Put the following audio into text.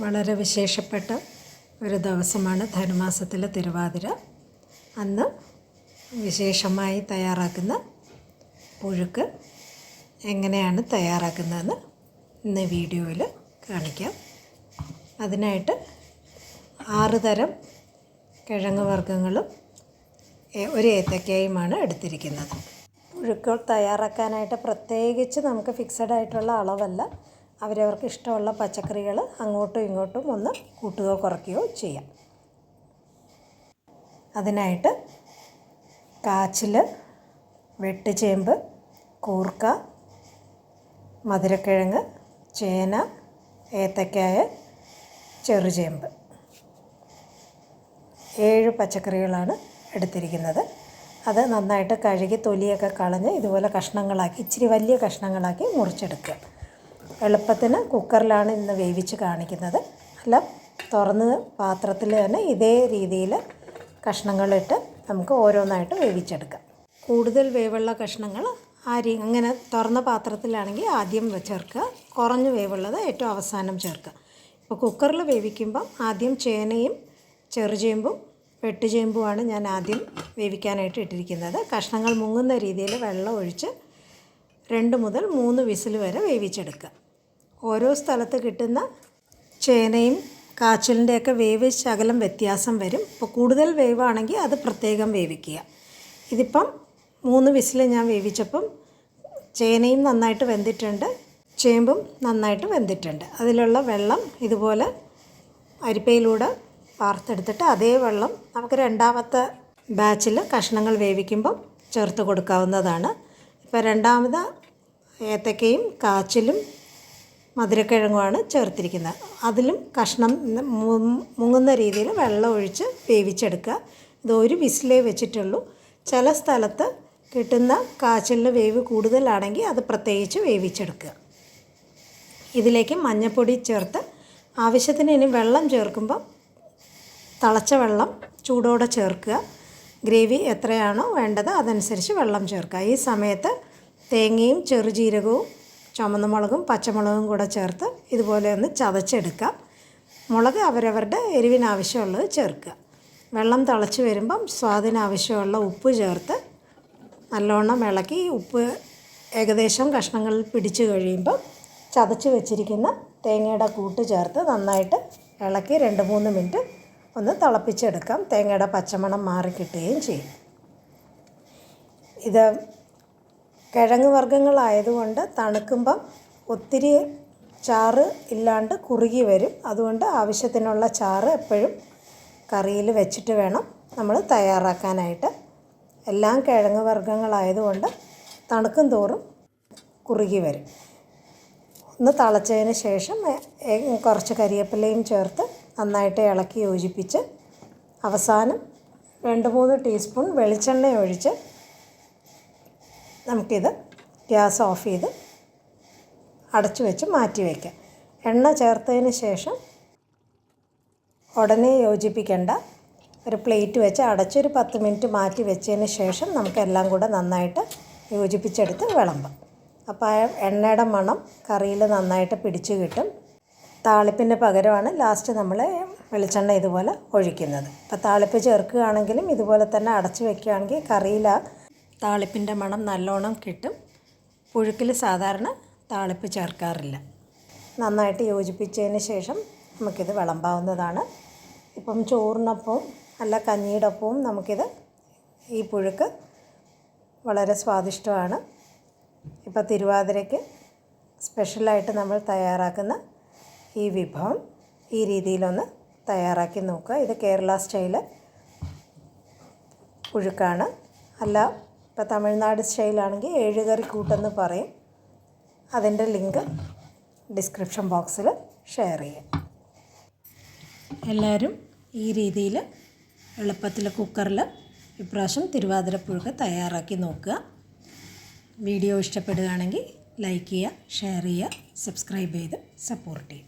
വളരെ വിശേഷപ്പെട്ട ഒരു ദിവസമാണ് ധനുമാസത്തിലെ തിരുവാതിര. അന്ന് വിശേഷമായി തയ്യാറാക്കുന്ന പുഴുക്ക് എങ്ങനെയാണ് തയ്യാറാക്കുന്നതെന്ന് ഇന്ന് വീഡിയോയിൽ കാണിക്കാം. അതിനായിട്ട് 6 തരം കിഴങ്ങ് വർഗ്ഗങ്ങളും ഒരു ഏത്തക്കയുമാണ് എടുത്തിരിക്കുന്നത്. പുഴുക്കൾ തയ്യാറാക്കാനായിട്ട് പ്രത്യേകിച്ച് നമുക്ക് ഫിക്സഡ് ആയിട്ടുള്ള അളവല്ല. അവരവർക്ക് ഇഷ്ടമുള്ള പച്ചക്കറികൾ അങ്ങോട്ടും ഇങ്ങോട്ടും ഒന്ന് കൂട്ടുകയോ കുറയ്ക്കുകയോ ചെയ്യാം. അതിനായിട്ട് കാച്ചിൽ, വെട്ടുചേമ്പ്, കൂർക്ക, മധുരക്കിഴങ്ങ്, ചേന, ഏത്തക്കായ, ചെറുചേമ്പ് 7 പച്ചക്കറികളാണ് എടുത്തിരിക്കുന്നത്. അത് നന്നായിട്ട് കഴുകി തൊലിയൊക്കെ കളഞ്ഞ് ഇതുപോലെ കഷ്ണങ്ങളാക്കി, ഇച്ചിരി വലിയ കഷ്ണങ്ങളാക്കി മുറിച്ചെടുക്കുക. എളുപ്പത്തിന് കുക്കറിലാണ് ഇന്ന് വേവിച്ച് കാണിക്കുന്നത്. അല്ല, തുറന്ന് പാത്രത്തിൽ തന്നെ ഇതേ രീതിയിൽ കഷ്ണങ്ങളിട്ട് നമുക്ക് ഓരോന്നായിട്ട് വേവിച്ചെടുക്കാം. കൂടുതൽ വേവുള്ള കഷ്ണങ്ങൾ അങ്ങനെ തുറന്ന പാത്രത്തിലാണെങ്കിൽ ആദ്യം ചേർക്കുക, കുറഞ്ഞ് വേവുള്ളത് ഏറ്റവും അവസാനം ചേർക്കുക. ഇപ്പോൾ കുക്കറിൽ വേവിക്കുമ്പം ആദ്യം ചേനയും ചെറുചേമ്പും വെട്ടുചേമ്പുമാണ് ഞാൻ ആദ്യം വേവിക്കാനായിട്ട് ഇട്ടിരിക്കുന്നത്. കഷ്ണങ്ങൾ മുങ്ങുന്ന രീതിയിൽ വെള്ളം ഒഴിച്ച് 2 മുതൽ 3 വിസിൽ വരെ വേവിച്ചെടുക്കുക. ഓരോ സ്ഥലത്ത് കിട്ടുന്ന ചേനയും കാച്ചിലിൻ്റെയൊക്കെ വേവ് ശകലം വ്യത്യാസം വരും. ഇപ്പോൾ കൂടുതൽ വേവാണെങ്കിൽ അത് പ്രത്യേകം വേവിക്കുക. ഇതിപ്പം 3 വിസിൽ ഞാൻ വേവിച്ചപ്പം ചേനയും നന്നായിട്ട് വെന്തിട്ടുണ്ട്, ചേമ്പും നന്നായിട്ട് വെന്തിട്ടുണ്ട്. അതിലുള്ള വെള്ളം ഇതുപോലെ അരിപ്പയിലൂടെ വാർത്തെടുത്തിട്ട് അതേ വെള്ളം നമുക്ക് രണ്ടാമത്തെ ബാച്ചിൽ കഷ്ണങ്ങൾ വേവിക്കുമ്പം ചേർത്ത് കൊടുക്കാവുന്നതാണ്. ഇപ്പോൾ രണ്ടാമത് ഏത്തക്കയും കാച്ചിലും മധുരക്കിഴങ്ങുമാണ് ചേർത്തിരിക്കുന്നത്. അതിലും കഷ്ണം മുങ്ങുന്ന രീതിയിൽ വെള്ളം ഒഴിച്ച് വേവിച്ചെടുക്കുക. ഇത് 1 വിസിലേ വെച്ചിട്ടുള്ളൂ. ചില സ്ഥലത്ത് കിട്ടുന്ന കാച്ചിലിന് വേവ് കൂടുതലാണെങ്കിൽ അത് പ്രത്യേകിച്ച് വേവിച്ചെടുക്കുക. ഇതിലേക്ക് മഞ്ഞൾപ്പൊടി ചേർത്ത് ആവശ്യത്തിന് ഇനി വെള്ളം ചേർക്കുമ്പോൾ തിളച്ച വെള്ളം ചൂടോടെ ചേർക്കുക. ഗ്രേവി എത്രയാണോ വേണ്ടത് അതനുസരിച്ച് വെള്ളം ചേർക്കുക. ഈ സമയത്ത് തേങ്ങയും ചെറുജീരകവും ചുമന്ന മുളകും പച്ചമുളകും കൂടെ ചേർത്ത് ഇതുപോലെ ഒന്ന് ചതച്ചെടുക്കാം. മുളക് അവരവരുടെ എരിവിനാവശ്യമുള്ളത് ചേർക്കുക. വെള്ളം തിളച്ച് വരുമ്പം സ്വാദിനാവശ്യമുള്ള ഉപ്പ് ചേർത്ത് നല്ലോണം ഇളക്കി, ഉപ്പ് ഏകദേശം കഷ്ണങ്ങളിൽ പിടിച്ച് കഴിയുമ്പം ചതച്ച് വെച്ചിരിക്കുന്ന തേങ്ങയുടെ കൂട്ട് ചേർത്ത് നന്നായിട്ട് ഇളക്കി 2-3 മിനിറ്റ് ഒന്ന് തിളപ്പിച്ചെടുക്കാം. തേങ്ങയുടെ പച്ചമണം മാറിക്കിട്ടുകയും ചെയ്യും. ഇത് കിഴങ്ങ് വർഗ്ഗങ്ങളായതുകൊണ്ട് തണുക്കുമ്പം ഒത്തിരി ചാറ് ഇല്ലാണ്ട് കുറുകി വരും. അതുകൊണ്ട് ആവശ്യത്തിനുള്ള ചാറ് എപ്പോഴും കറിയിൽ വെച്ചിട്ട് വേണം നമ്മൾ തയ്യാറാക്കാനായിട്ട്. എല്ലാം കിഴങ്ങ് വർഗ്ഗങ്ങളായതുകൊണ്ട് തണുക്കും തോറും കുറുകി വരും. ഒന്ന് തിളച്ചതിന് ശേഷം കുറച്ച് കരിവേപ്പിലയും ചേർത്ത് നന്നായിട്ട് ഇളക്കി യോജിപ്പിച്ച് അവസാനം 2-3 ടീസ്പൂൺ വെളിച്ചെണ്ണ ഒഴിച്ച് നമുക്കിത് ഗ്യാസ് ഓഫ് ചെയ്ത് അടച്ചു വെച്ച് മാറ്റി വയ്ക്കാം. എണ്ണ ചേർത്തതിന് ശേഷം ഉടനെ യോജിപ്പിക്കേണ്ട, ഒരു പ്ലേറ്റ് വെച്ച് അടച്ചൊരു 10 മിനിറ്റ് മാറ്റി വെച്ചതിന് ശേഷം നമുക്കെല്ലാം കൂടെ നന്നായിട്ട് യോജിപ്പിച്ചെടുത്ത് വിളമ്പാം. അപ്പോൾ ആ എണ്ണയുടെ മണം കറിയിൽ നന്നായിട്ട് പിടിച്ച് കിട്ടും. താളിപ്പിന് പകരമാണ് ലാസ്റ്റ് നമ്മൾ വെളിച്ചെണ്ണ ഇതുപോലെ ഒഴിക്കുന്നത്. അപ്പോൾ താളിപ്പ് ചേർക്കുകയാണെങ്കിലും ഇതുപോലെ തന്നെ അടച്ച് വയ്ക്കുകയാണെങ്കിൽ കറിയിൽ ആ താളിപ്പിൻ്റെ മണം നല്ലോണം കിട്ടും. പുഴുക്കിൽ സാധാരണ താളിപ്പ് ചേർക്കാറില്ല. നന്നായിട്ട് യോജിപ്പിച്ചതിന് ശേഷം നമുക്കിത് വിളമ്പാവുന്നതാണ്. ഇപ്പം ചോറിനൊപ്പവും അല്ല കഞ്ഞിയുടെ ഒപ്പവും നമുക്കിത് ഈ പുഴുക്ക് വളരെ സ്വാദിഷ്ടമാണ്. ഇപ്പോൾ തിരുവാതിരയ്ക്ക് സ്പെഷ്യലായിട്ട് നമ്മൾ തയ്യാറാക്കുന്ന ഈ വിഭവം ഈ രീതിയിലൊന്ന് തയ്യാറാക്കി നോക്കുക. ഇത് കേരള സ്റ്റൈല് പുഴുക്കാണ്. അല്ല, ഇപ്പോൾ തമിഴ്നാട് സ്റ്റൈലാണെങ്കിൽ 7 കറി കൂട്ടെന്ന് പറയും. അതിൻ്റെ ലിങ്ക് ഡിസ്ക്രിപ്ഷൻ ബോക്സിൽ ഷെയർ ചെയ്യാം. എല്ലാവരും ഈ രീതിയിൽ എളുപ്പത്തിൽ കുക്കറിൽ ഇപ്രാവശ്യം തിരുവാതിര പുഴുക്ക് തയ്യാറാക്കി നോക്കുക. വീഡിയോ ഇഷ്ടപ്പെടുകയാണെങ്കിൽ ലൈക്ക് ചെയ്യുക, ഷെയർ ചെയ്യുക, സബ്സ്ക്രൈബ് ചെയ്ത് സപ്പോർട്ട് ചെയ്യുക.